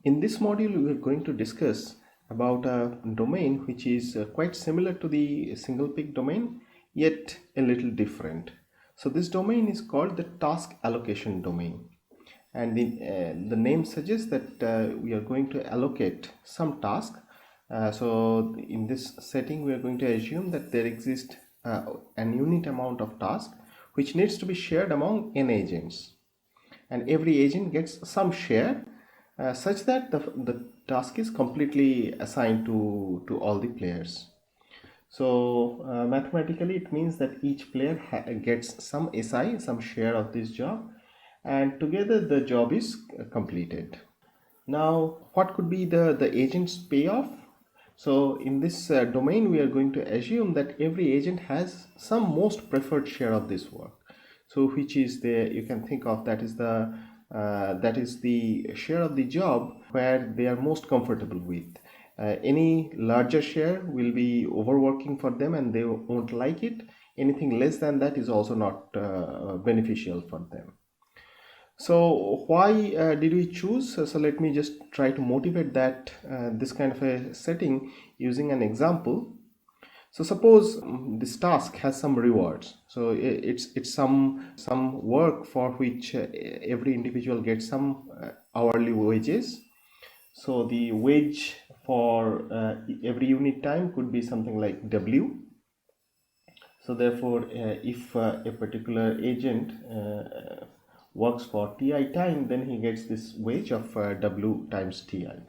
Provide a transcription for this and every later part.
In this module, we are going to discuss about a domain which is quite similar to the single peak domain, yet a little different. So this domain is called the task allocation domain, and the name suggests that we are going to allocate some task. So in this setting, we are going to assume that there exists an unit amount of task which needs to be shared among n agents, and every agent gets some share such that the task is completely assigned to all the players. So mathematically it means that each player gets some SI, some share of this job, and together the job is completed. Now what could be the agent's payoff? So in this domain we are going to assume that every agent has some most preferred share of this work. So which is you can think of that is the share of the job where they are most comfortable with. Any larger share will be overworking for them and they won't like it. Anything less than that is also not beneficial for them. So why did we choose? So let me just try to motivate that this kind of a setting using an example. So suppose this task has some rewards. So it's some work for which every individual gets some hourly wages. So the wage for every unit time could be something like W. So therefore, if a particular agent works for TI time, then he gets this wage of W times TI.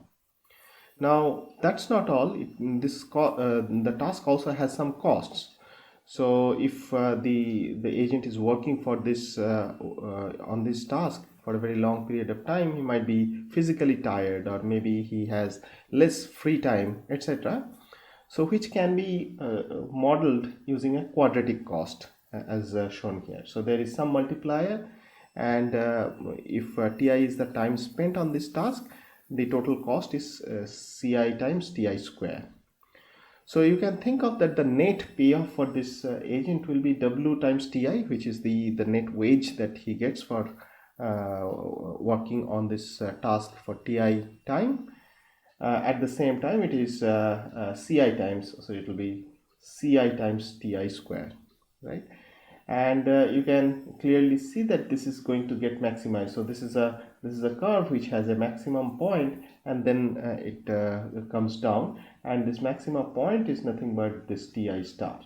Now that's not all. The task also has some costs. So if the agent is working for this on this task for a very long period of time, he might be physically tired, or maybe he has less free time, etc. So which can be modeled using a quadratic cost as shown here. So there is some multiplier, and if TI is the time spent on this task, the total cost is CI times TI square. So you can think of that the net payoff for this agent will be W times TI, which is the net wage that he gets for working on this task for TI time. At the same time, it is CI times, so it will be CI times TI square, right? And you can clearly see that this is going to get maximized. So this is a curve which has a maximum point, and then it comes down, and this maximum point is nothing but this TI star.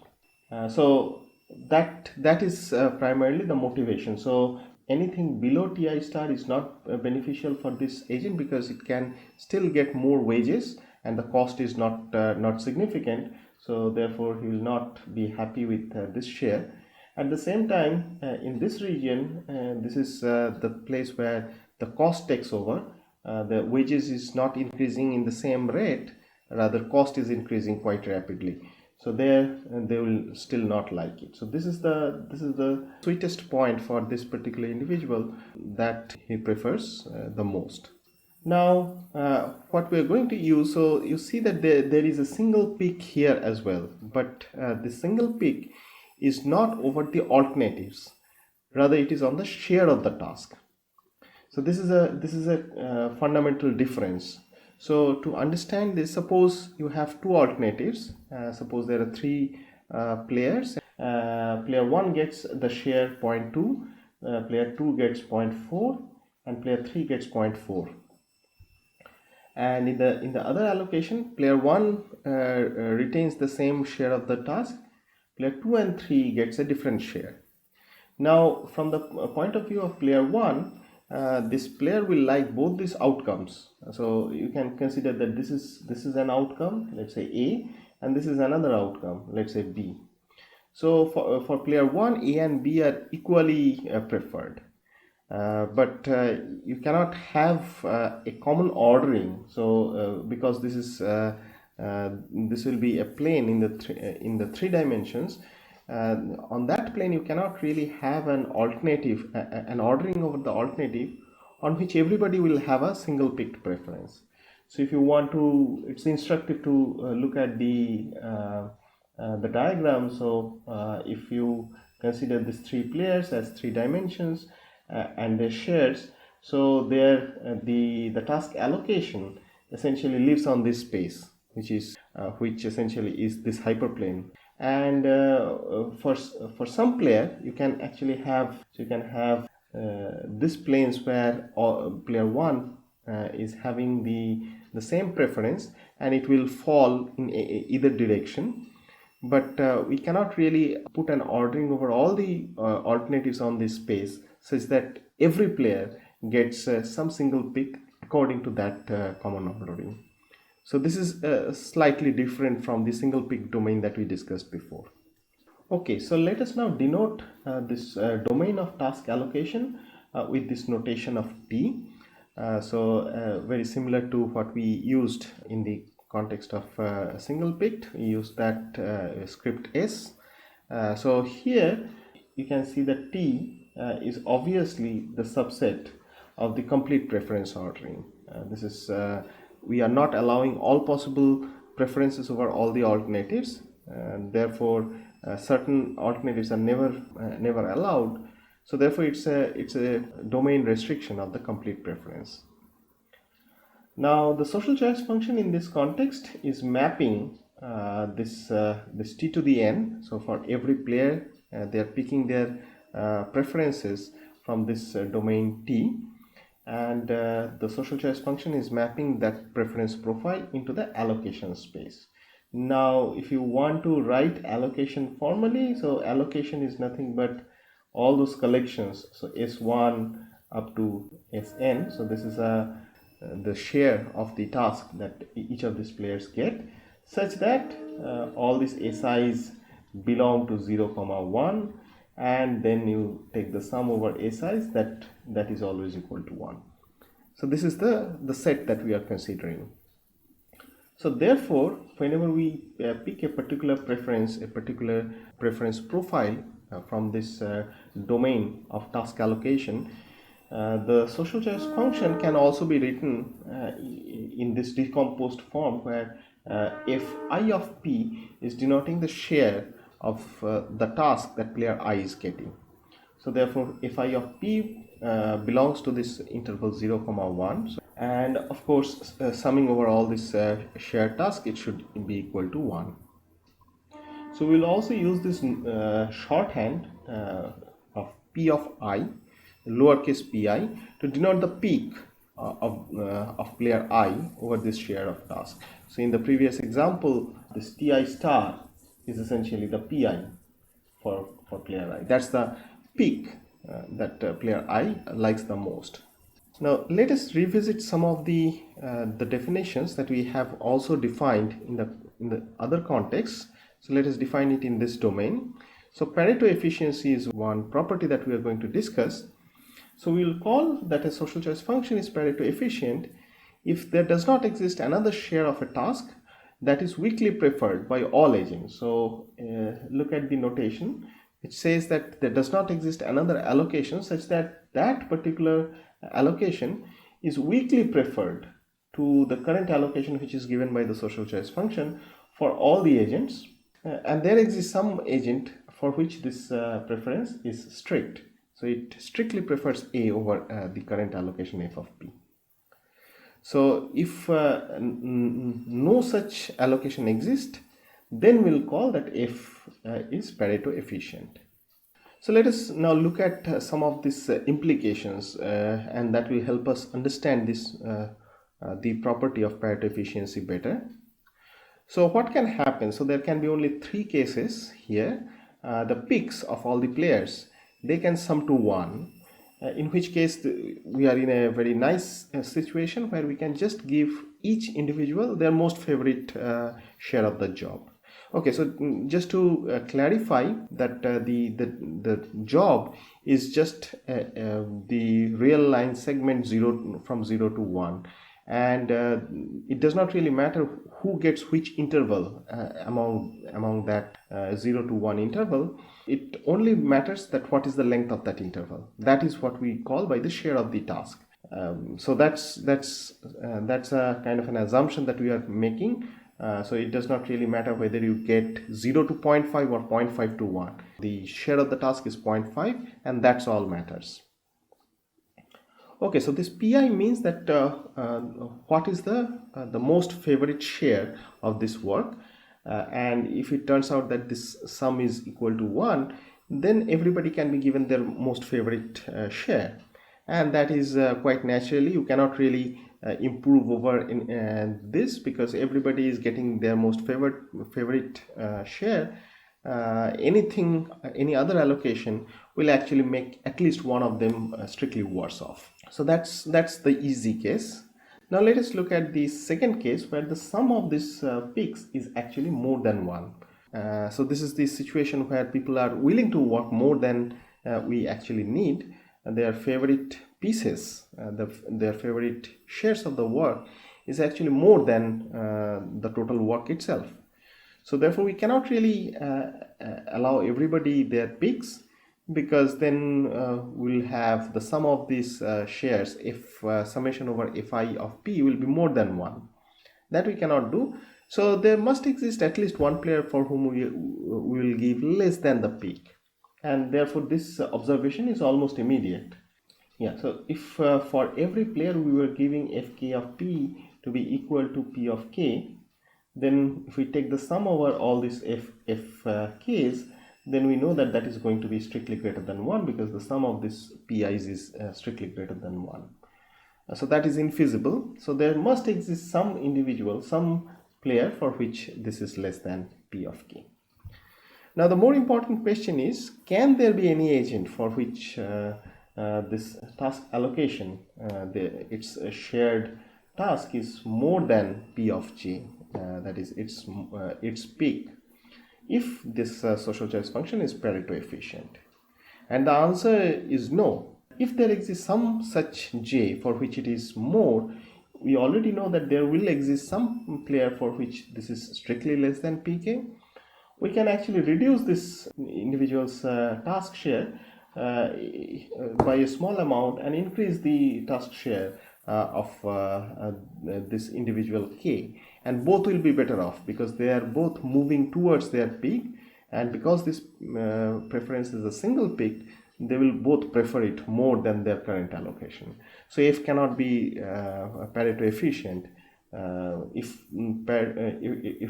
So that is primarily the motivation. So anything below TI star is not beneficial for this agent because it can still get more wages and the cost is not significant. So therefore he will not be happy with this share. At the same time, in this region, this is the place where the cost takes over. The wages is not increasing in the same rate, rather cost is increasing quite rapidly. So there they will still not like it. So this is the sweetest point for this particular individual that he prefers the most. Now what we are going to use, so you see that there is a single peak here as well, but the single peak is not over the alternatives, rather it is on the share of the task. So this is a fundamental difference. So to understand this, suppose you have two alternatives. Suppose there are three players. Player 1 gets the share 0.2, player 2 gets 0.4, and player 3 gets 0.4. And in the other allocation, player 1 retains the same share of the task. Player 2 and 3 gets a different share. Now from the point of view of player 1, this player will like both these outcomes. So you can consider that this is an outcome, let's say A, and this is another outcome, let's say B. So for player 1, A and B are equally preferred. But you cannot have a common ordering. So because this will be a plane in the three dimensions. On that plane, you cannot really have an alternative, an ordering over the alternative on which everybody will have a single picked preference. So if you want to, it's instructive to look at the diagram. So if you consider these three players as three dimensions and their shares, So there, the task allocation essentially lives on this space, which essentially is this hyperplane. And for some player, you can actually have this planes where player 1 is having the same preference, and it will fall in either direction. But we cannot really put an ordering over all the alternatives on this space such that every player gets some single pick according to that common ordering. So this is slightly different from the single pick domain that we discussed before. Okay, so let us now denote this domain of task allocation with this notation of T. Very similar to what we used in the context of single picked, we use that script S. So here you can see that T is obviously the subset of the complete preference ordering. We are not allowing all possible preferences over all the alternatives, and therefore certain alternatives are never allowed. So therefore it's a domain restriction of the complete preference. Now the social choice function in this context is mapping this T to the N. So for every player they are picking their preferences from this domain T, and the social choice function is mapping that preference profile into the allocation space. Now if you want to write allocation formally, so allocation is nothing but all those collections, so S1 up to Sn. So this is the share of the task that each of these players get, such that all these SIs belong to 0, 1, and then you take the sum over SIs that is always equal to 1. So this is the set that we are considering. So therefore, whenever we pick a particular preference profile from this domain of task allocation, the social choice function can also be written in this decomposed form, where if I of p is denoting the share of the task that player I is getting. So therefore if I of p belongs to this interval 0, 1, and of course summing over all this shared task, it should be equal to 1. So we'll also use this shorthand of p of I, lowercase pi, to denote the peak of player I over this share of task. So in the previous example, this ti star is essentially the pi for player I. That's the peak that player I likes the most. Now let us revisit some of the definitions that we have also defined in the other contexts. So let us define it in this domain. So Pareto efficiency is one property that we are going to discuss. So we will call that a social choice function is Pareto efficient if there does not exist another share of a task that is weakly preferred by all agents. So look at the notation. It says that there does not exist another allocation such that that particular allocation is weakly preferred to the current allocation which is given by the social choice function for all the agents, and there exists some agent for which this preference is strict. So it strictly prefers A over the current allocation f of p. So if no such allocation exists, then we'll call that f is Pareto efficient. So let us now look at some of these implications, and that will help us understand this the property of Pareto efficiency better. So what can happen? So there can be only 3 cases here. The picks of all the players, they can sum to 1, in which case we are in a very nice situation where we can just give each individual their most favorite share of the job. Okay, so just to clarify that the job is just the real line segment from 0 to 1, and it does not really matter who gets which interval among that 0 to 1 interval. It only matters that what is the length of that interval. That is what we call by the share of the task. So that's a kind of an assumption that we are making. So it does not really matter whether you get 0 to 0.5 or 0.5 to 1. The share of the task is 0.5, and that's all matters. Okay, so this PI means that what is the most favorite share of this work, and if it turns out that this sum is equal to 1, then everybody can be given their most favorite share, and that is quite naturally. You cannot really improve over in this, because everybody is getting their most favorite share. Any other allocation will actually make at least one of them strictly worse off. So that's the easy case. Now let us look at the second case, where the sum of these picks is actually more than 1. So this is the situation where people are willing to work more than we actually need. Their favorite pieces, their favorite shares of the work is actually more than the total work itself. So therefore we cannot really allow everybody their picks, because then we'll have the sum of these shares, if summation over fi of p will be more than 1. That we cannot do. So there must exist at least one player for whom we will give less than the pick, and therefore this observation is almost immediate. Yeah, so if for every player we were giving fk of p to be equal to p of k, then if we take the sum over all these k's, then we know that that is going to be strictly greater than 1, because the sum of these pi's is strictly greater than 1. So that is infeasible. So there must exist some individual, some player for which this is less than p of k. Now the more important question is, can there be any agent for which this task allocation, its shared task is more than p of j, that is its peak, if this social choice function is Pareto efficient? And the answer is no. If there exists some such j for which it is more, we already know that there will exist some player for which this is strictly less than pk. We can actually reduce this individual's task share by a small amount and increase the task share of this individual k, and both will be better off, because they are both moving towards their peak, and because this preference is a single peak, they will both prefer it more than their current allocation. So f cannot be Pareto efficient. If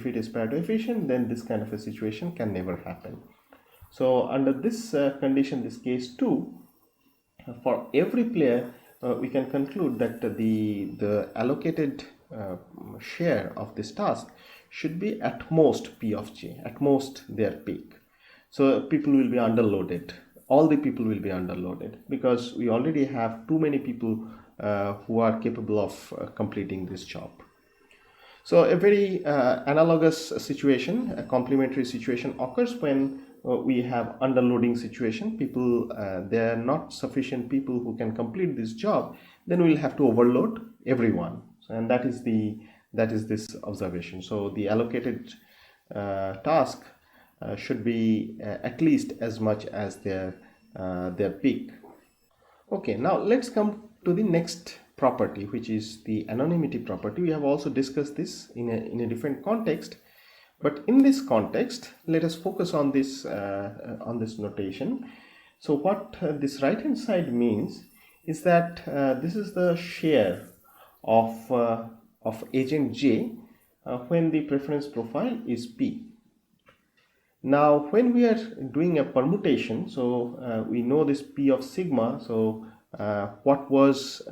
it is Pareto efficient, then this kind of a situation can never happen. So under this condition, this case 2, for every player, we can conclude that the allocated share of this task should be at most p of j, at most their peak. So people will be underloaded. All the people will be underloaded, because we already have too many people who are capable of completing this job. So a very analogous situation, a complementary situation, occurs when we have underloading situation. People, there are not sufficient people who can complete this job. Then we'll have to overload everyone, and that is this observation. So the allocated task should be at least as much as their peak. Okay, now let's come to the next property, which is the anonymity property. We have also discussed this in a different context, but in this context, let us focus on this notation. So what this right hand side means is that this is the share of agent j when the preference profile is p. Now when we are doing a permutation, so we know this p of sigma. So what was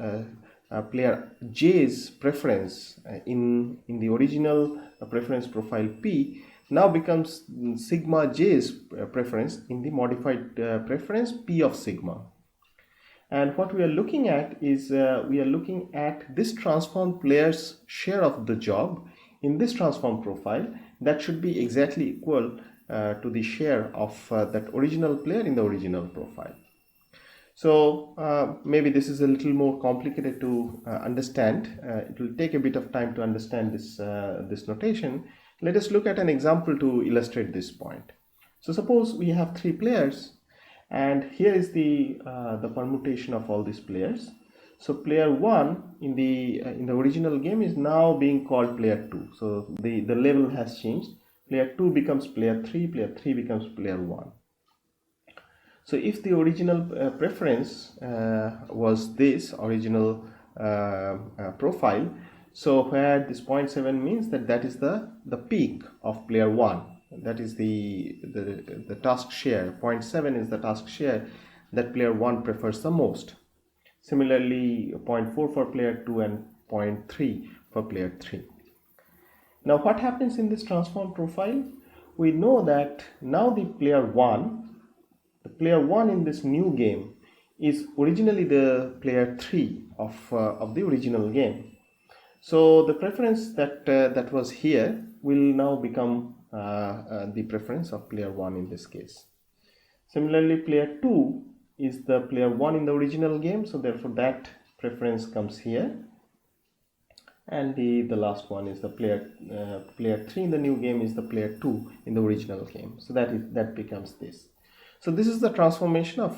player j's preference in the original preference profile p now becomes sigma j's preference in the modified preference p of sigma. And what we are looking at is we are looking at this transformed player's share of the job in this transform profile that should be exactly equal to the share of that original player in the original profile. So maybe this is a little more complicated to understand. It will take a bit of time to understand this notation. Let us look at an example to illustrate this point. So suppose we have 3 players, and here is the permutation of all these players. So player 1 in the original game is now being called player 2. So the level has changed. Player 2 becomes player 3, player 3 becomes player 1. So if the original preference was this original profile, so where this 0.7 means that is the peak of player 1, that is the task share. 0.7 is the task share that player 1 prefers the most. Similarly, 0.4 for player 2 and 0.3 for player 3. Now what happens in this transform profile? We know that now the player 1 in this new game is originally the player 3 of the original game. So the preference that was here will now become the preference of player 1 in this case. Similarly, player 2 is the player 1 in the original game, so therefore that preference comes here. And the last one is the player 3 in the new game is the player 2 in the original game. So that becomes this. So this is the transformation of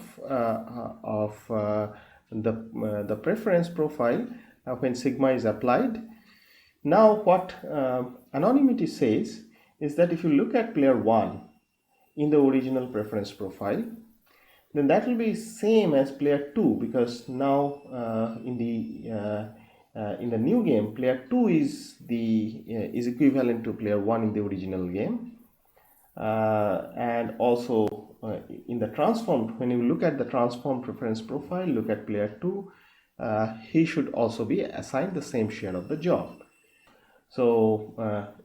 the preference profile when sigma is applied. Now what anonymity says is that if you look at player 1 in the original preference profile, then that will be same as player 2, because now in the new game, player 2 is equivalent to player 1 in the original game, and also in the transformed, when you look at the transformed preference profile, look at player 2, he should also be assigned the same share of the job. So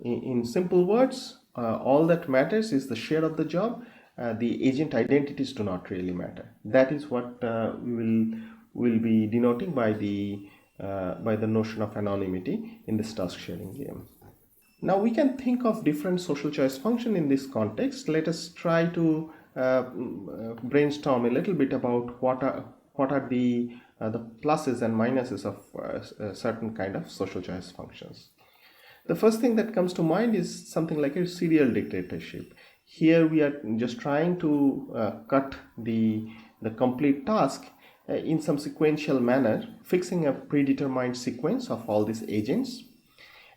in simple words, all that matters is the share of the job. The agent identities do not really matter. That is what we will be denoting by the notion of anonymity in this task sharing game. Now we can think of different social choice function in this context. Let us try to brainstorm a little bit about what are the pluses and minuses of certain kind of social choice functions. The first thing that comes to mind is something like a serial dictatorship. Here we are just trying to cut the complete task in some sequential manner, fixing a predetermined sequence of all these agents.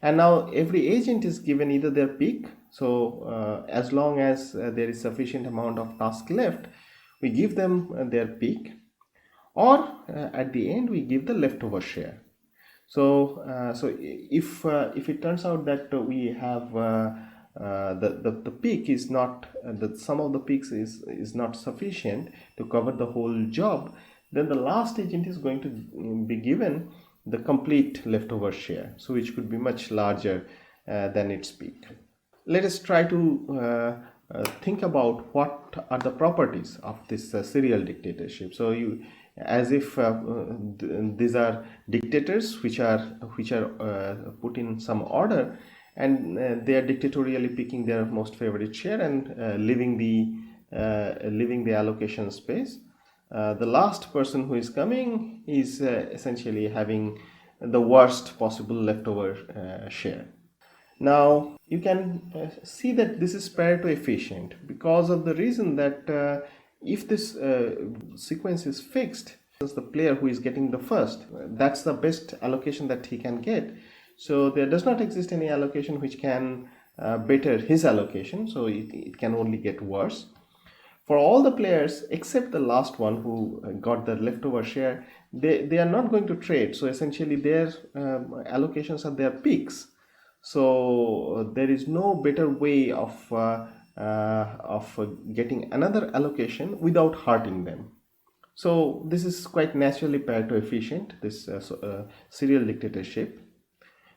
And now every agent is given either their peak, so as long as there is sufficient amount of task left, we give them their peak, or at the end we give the leftover share. So if it turns out that we have the peak is not, the sum of the peaks is not sufficient to cover the whole job, then the last agent is going to be given the complete leftover share, so which could be much larger than its peak. Let us try to think about what are the properties of this serial dictatorship. So as if these are dictators which are put in some order, and they are dictatorially picking their most favorite share and leaving the allocation space. The last person who is coming is essentially having the worst possible leftover share. Now you can see that this is Pareto efficient because of the reason that if this sequence is fixed, the player who is getting the first, that's the best allocation that he can get. So there does not exist any allocation which can better his allocation, so it can only get worse. For all the players except the last one who got the leftover share, they are not going to trade. So essentially their allocations are their peaks. So there is no better way of getting another allocation without hurting them. So this is quite naturally Pareto efficient, this serial dictatorship.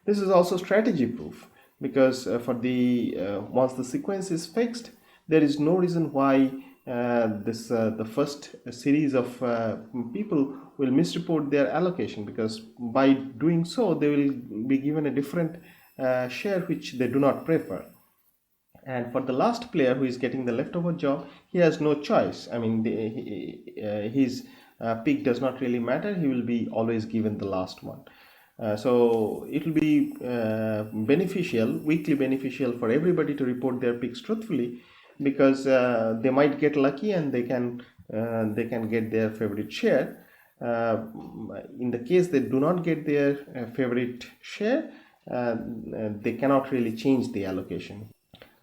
This is also strategy proof, because for the once the sequence is fixed, there is no reason why the first series of people will misreport their allocation, because by doing so they will be given a different share which they do not prefer. And for the last player who is getting the leftover job, he has no choice. I mean, his peak does not really matter. He will be always given the last one. So it will be weakly beneficial for everybody to report their peaks truthfully, because they might get lucky and they can get their favorite share. In the case they do not get their favorite share, they cannot really change the allocation.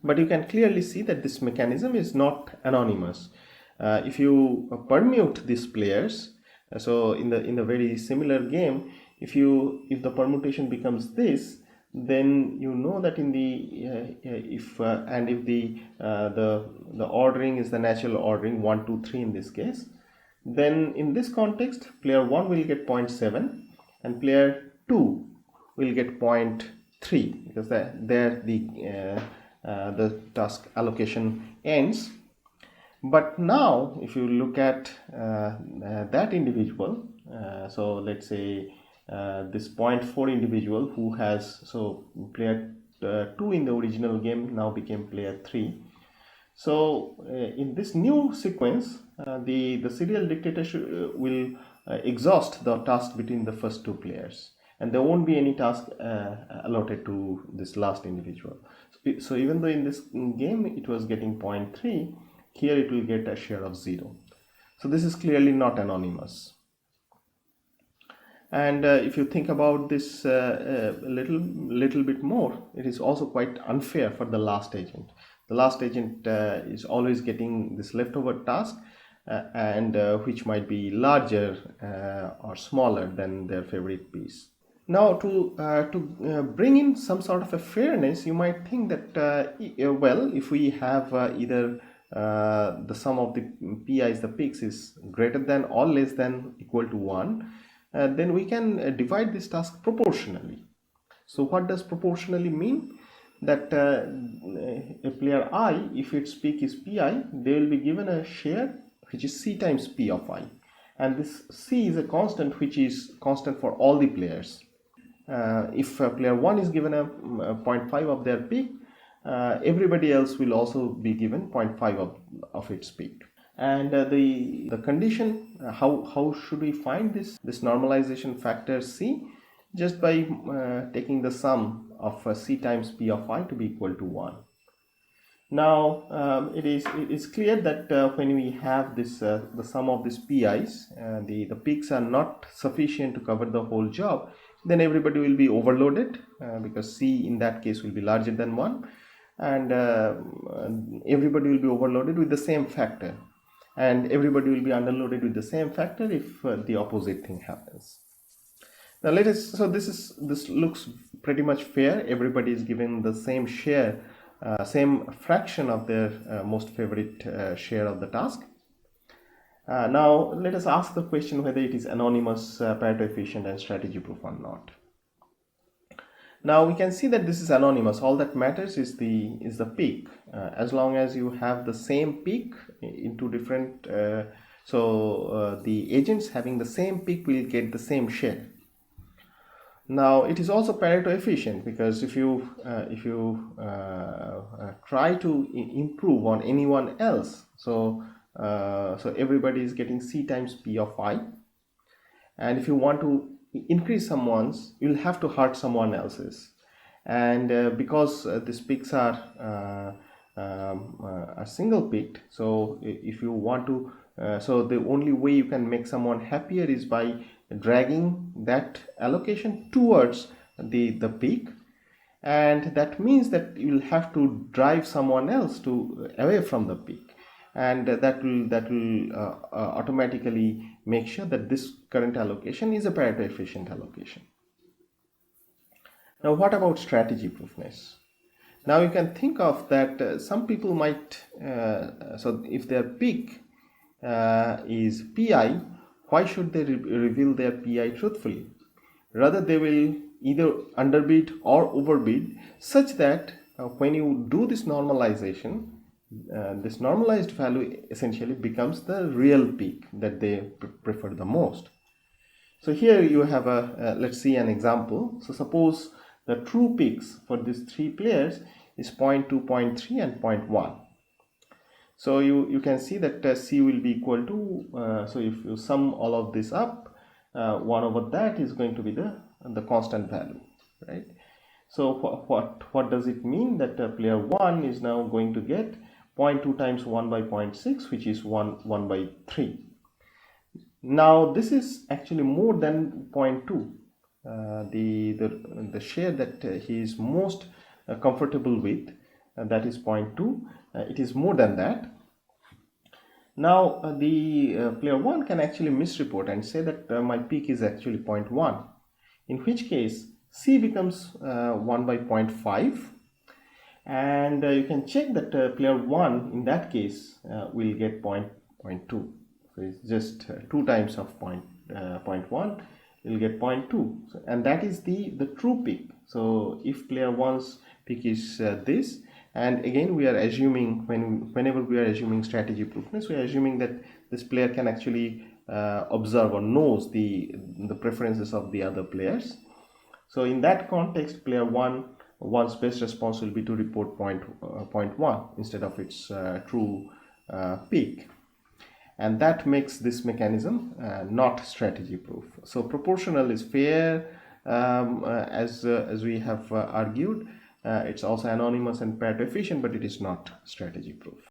But you can clearly see that this mechanism is not anonymous. If you permute these players, so in the very similar game, if the permutation becomes this, then you know that in the if the ordering is the natural ordering 1 2 3 in this case, then in this context player 1 will get 0.7 and player 2 will get 0.3, because there the task allocation ends. But now if you look at that individual, so let's say this 0.4 individual who has, so player 2 in the original game now became player 3. So in this new sequence, the serial dictatorship will exhaust the task between the first two players, and there won't be any task allotted to this last individual. So even though in this game it was getting 0.3, here it will get a share of 0. So this is clearly not anonymous. And if you think about this a little bit more, it is also quite unfair for the last agent. The last agent is always getting this leftover task, and which might be larger or smaller than their favorite piece. Now to bring in some sort of a fairness, you might think that well, if we have either the sum of the PIs, the picks, is greater than or less than equal to 1, then we can divide this task proportionally. So what does proportionally mean? That a player I, if its peak is Pi, they will be given a share which is C times P of I, and this C is a constant which is constant for all the players. If player 1 is given a 0.5 of their peak, everybody else will also be given 0.5 of its peak. And the condition, how should we find this normalization factor C? Just by taking the sum of C times P of I to be equal to 1. Now it is clear that when we have this the sum of these PIs, the peaks are not sufficient to cover the whole job, then everybody will be overloaded because C in that case will be larger than 1, and everybody will be overloaded with the same factor, and everybody will be underloaded with the same factor if the opposite thing happens. Now let us, so this looks pretty much fair. Everybody is given the same share, same fraction of their most favorite share of the task. Now let us ask the question whether it is anonymous, Pareto efficient, and strategy proof or not. Now we can see that this is anonymous. All that matters is the peak. As long as you have the same peak in two different, the agents having the same peak will get the same share. Now it is also Pareto efficient, because if you try to improve on anyone else, so everybody is getting C times P of I, and if you want to increase someone's, you'll have to hurt someone else's, and because these peaks are single peaked, so if you want to, so the only way you can make someone happier is by dragging that allocation towards the peak, and that means that you'll have to drive someone else away from the peak, and that will automatically make sure that this current allocation is a Pareto efficient allocation. Now what about strategy proofness? Now you can think of that some people might, so if their peak is Pi, why should they reveal their Pi truthfully? Rather, they will either underbid or overbid, such that when you do this normalization, this normalized value essentially becomes the real peak that they prefer the most. So here you have let's see an example. So suppose the true peaks for these three players is 0.2, 0.3 and 0.1. So you can see that C will be equal to, so if you sum all of this up, 1 over that is going to be the constant value, right? So what does it mean? That player 1 is now going to get 0.2 times 1 by 0.6, which is 1 by 3. Now this is actually more than 0.2. The share that he is most comfortable with, that is 0.2. It is more than that. Now the player 1 can actually misreport and say that my peak is actually 0.1, in which case C becomes 1 by 0.5, and you can check that player 1 in that case will get 0.2. So it's just 2 times of 0.1, you'll get 0.2. So, and that is the true peak. So if player 1's peak is this, and again we are assuming, whenever we are assuming strategy proofness, we are assuming that this player can actually observe or knows the preferences of the other players. So in that context, player 1's best response will be to report 0.1 instead of its true peak. And that makes this mechanism not strategy proof. So proportional is fair, as we have argued. It's also anonymous and Pareto efficient, but it is not strategy proof.